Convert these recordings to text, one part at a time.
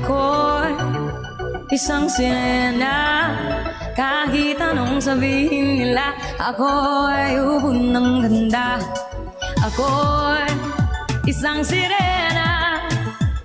ako'y isang sirena. Kahit anong sabihin nila, ako'y ubod ng ganda. Ako'y isang sirena.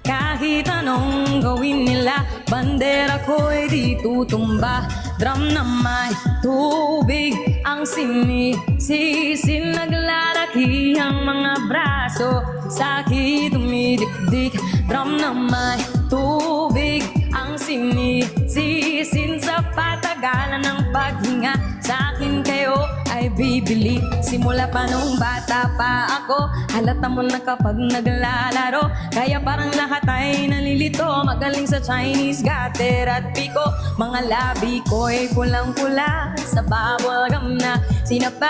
Kahit anong gawin nila, bandera ko'y di tutumba. Drum na may tubig ang sinisisi, naglalaki ang mga braso, sa'kin dumidikdik. Drum na may tubig ang sinisisin, sa patagalan ng paghinga, sa'kin kayo ay bibili. Simula pa nung bata pa ako, halata mo na kapag naglalaro, kaya parang lahat ay nalilito. Magaling sa Chinese, gutter at piko, mga labi ko'y pulang-pula sa bubblegum na sinapa.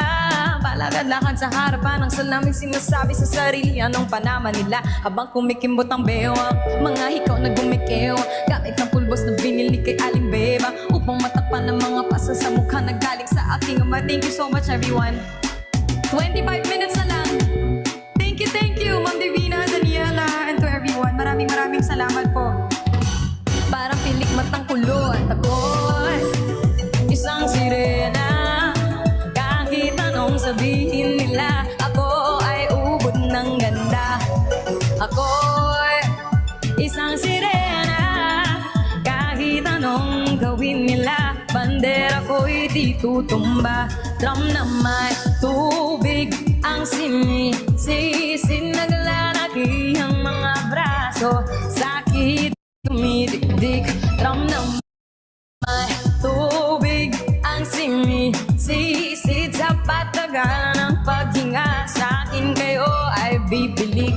Palagad-lakad sa harapan ng salamin, sinasabi sa sarili anong panama nila, habang kumikimbot ang bewang mga hikaw na gumikiw, gamit ng pulbos na binili kay Aling Beba, upang matakpan ng mga pasa sa mukha na galing sa aking ama. Thank you so much everyone. 25 minutes na lang. Thank you Ma'am Divina, Daniela, and to everyone. Maraming salamat po. Parang pilik matang kulot, ako'y isang sirena. Kahit anong sabihin nila, ako ay ubod ng ganda. Ako'y isang sirena. Kahit anong gawin nila, bandera ko'y di tutumba. Drum na may tubig ang sinisisi, naglalaki ang mga braso, sa'kin dumidikdik. Drum na may tubig ang sinisisi, sa patagalan ng paghinga, sa'kin kayo ay bibili.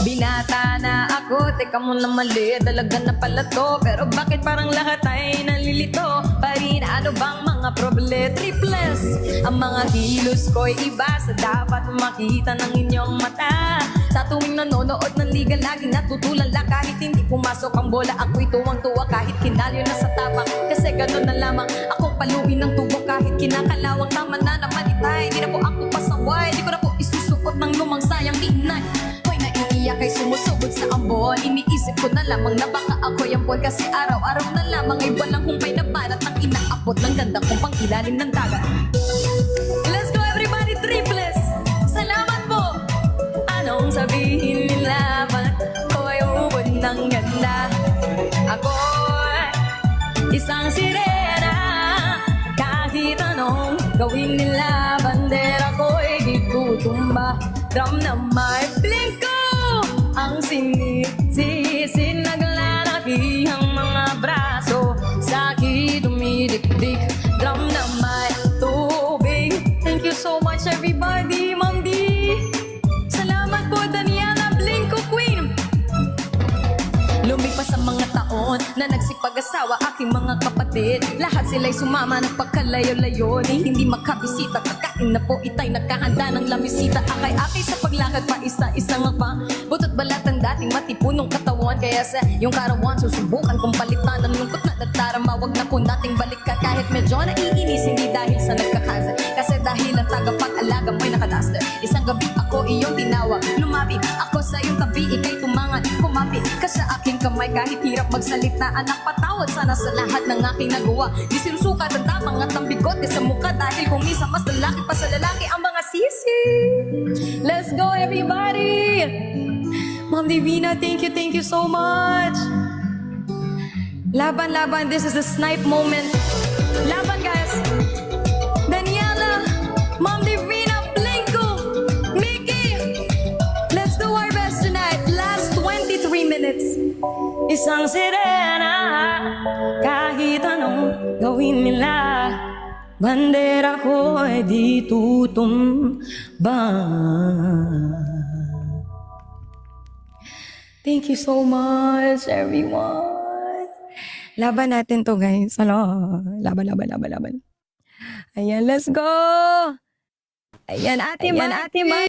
Binata na ako, teka mo na mali, dalaga na pala to, pero bakit parang lahat ay nalilito pa rin? Ano bang mga problema? Triples ang mga kilos ko'y iba sa dapat makita ng inyong mata. Sa tuwing nanonood ng liga, lagi natutulala. Kahit hindi pumasok ang bola, ako'y tuwang-tuwa kahit kinalyo na sa tapang, kasi ganun na lamang akong paluin ng tubo kahit kinakalawang. Tama na naman itay, di na po ako pasaway, di ko na po isusukot ng lumang sayang inay. Iyak ay sumusugod sa ambon, iniisip ko na lamang na baka ako yung boy, kasi araw-araw na lamang ay walang humpay na balat ang inaabot ng ganda kong pang ilalim ng dagat. Let's go everybody, triples! Salamat po! Anong sabihin nila, ko ay ubod ng ganda. Ako isang sirena. Kahit anong gawin nila, bandera ko'y di tutumba. Drum na may blinko ang sinisisi, naglalaki ang mga braso, sa'kin dumidikdik. Drum na may tubig. Thank you so much everybody. Ma'am D, salamat po. Daniela, Blinko Queen. Lumipas ang mga taon na nagsipag-asawa aking mga kapatid, lahat sila'y sumama ng pagkalayo-layo, ni hindi makabisita. Kakain na po itay, nakahanda ng lamisita. Akay-akay sa paglakad pa isa-isang mapa, butot balat ang dating matipunong katawan, kaya sa yung karawan susubukan kong palitan ang lungkot na nagdarama. Wag na po nating balikan kahit medyo naiinis, hindi dahil sa nagkakaza, kasi dahil ang tagapag-alaga mo'y nakadaster. Isang gabi ako iyong tinawag, lumapit ako sa iyong tabi, ikay tumangan, kumapit ka sa aking kamay. Kahit hirap magsalita, anak, patawad sana sa lahat ng aking nagawa. Di sinusukat ang tamang at ang bigote sa mukha, dahil kung minsan mas lalaki pa sa lalaki ang mga sisi. Let's go everybody! Ma'am Divina, thank you so much. Laban, this is the snipe moment. Laban guys. Daniela, Ma'am Divina, Blinko, Mickey. Let's do our best tonight. Last 23 minutes. Isang sirena, kahit anong gawin nila, bandera ko ay di tutumba. Thank you so much, everyone. Laban natin to, guys. Ano? Laban. Ayan, let's go! Ayan, Ate Ma.